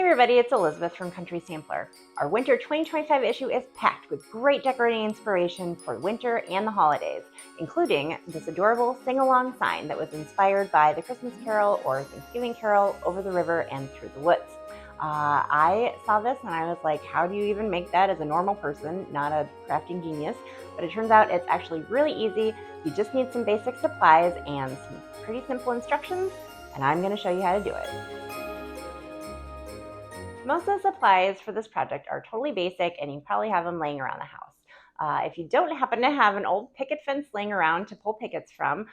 everybody, it's Elizabeth from Country Sampler. Our winter 2025 issue is packed with great decorating inspiration for winter and the holidays, including this adorable sing-along sign that was inspired by the Christmas Carol or Thanksgiving Carol, Over the River and Through the Woods. I saw this and I was like, how do you even make that as a normal person, not a crafting genius? But it turns out it's actually really easy. You just need some basic supplies and some pretty simple instructions, and I'm going to show you how to do it. Most of the supplies for this project are totally basic, and you probably have them laying around the house. If you don't happen to have an old picket fence laying around to pull pickets from,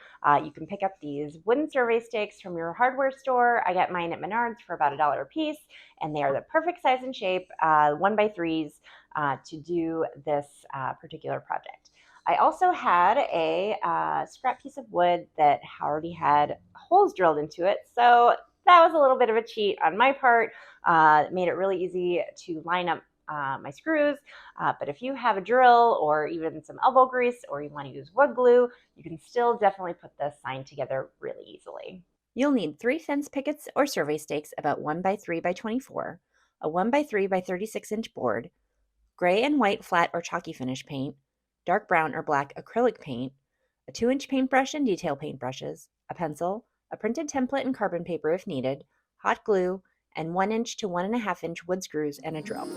you can pick up these wooden survey stakes from your hardware store. I got mine at Menards for about $1 a piece, and they are the perfect size and shape, 1x3s, to do this particular project. I also had a scrap piece of wood that already had holes drilled into it, so that was a little bit of a cheat on my part. It made it really easy to line up my screws, but if you have a drill or even some elbow grease, or you want to use wood glue, you can still definitely put this sign together really easily. You'll need 3 fence pickets or survey stakes about 1x3x24, a 1x3x36-inch board, gray and white flat or chalky finish paint, dark brown or black acrylic paint, a 2-inch paintbrush and detail paintbrushes, a pencil, a printed template and carbon paper if needed, hot glue, and 1-inch to 1.5-inch wood screws and a drill.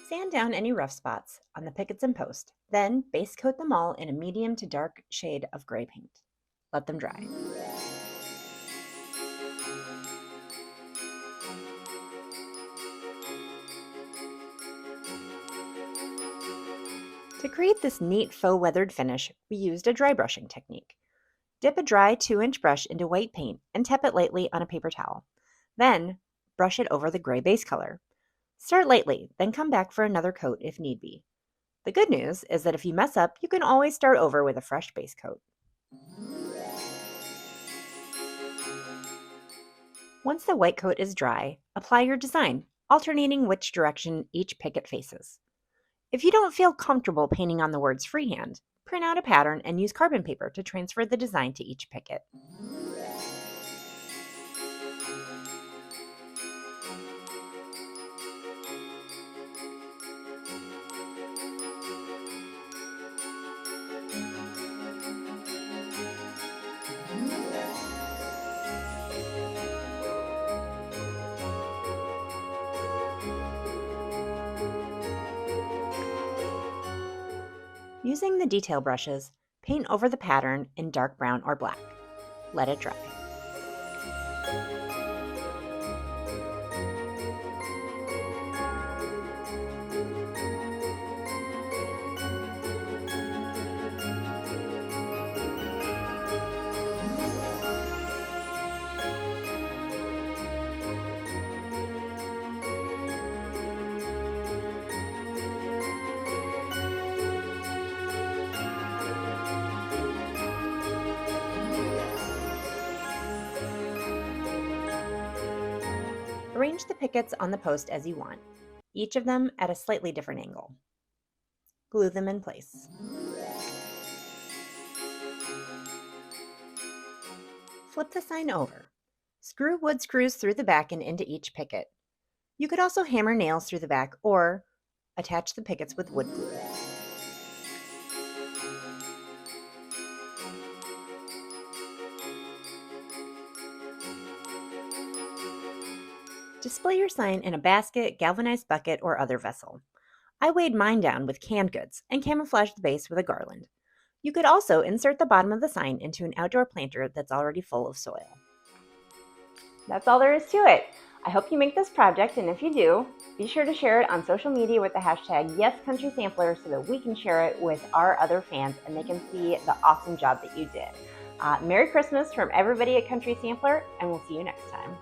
Sand down any rough spots on the pickets and post, then base coat them all in a medium to dark shade of gray paint. Let them dry. To create this neat faux weathered finish, we used a dry brushing technique. Dip a dry 2-inch brush into white paint and tap it lightly on a paper towel. Then, brush it over the gray base color. Start lightly, then come back for another coat if need be. The good news is that if you mess up, you can always start over with a fresh base coat. Once the white coat is dry, apply your design, alternating which direction each picket faces. If you don't feel comfortable painting on the words freehand, print out a pattern and use carbon paper to transfer the design to each picket. Using the detail brushes, paint over the pattern in dark brown or black. Let it dry. Arrange the pickets on the post as you want, each of them at a slightly different angle. Glue them in place. Flip the sign over. Screw wood screws through the back and into each picket. You could also hammer nails through the back or attach the pickets with wood glue. Display your sign in a basket, galvanized bucket, or other vessel. I weighed mine down with canned goods and camouflaged the base with a garland. You could also insert the bottom of the sign into an outdoor planter that's already full of soil. That's all there is to it. I hope you make this project, and if you do, be sure to share it on social media with the hashtag #YesCountrySampler so that we can share it with our other fans and they can see the awesome job that you did. Merry Christmas from everybody at Country Sampler, and we'll see you next time.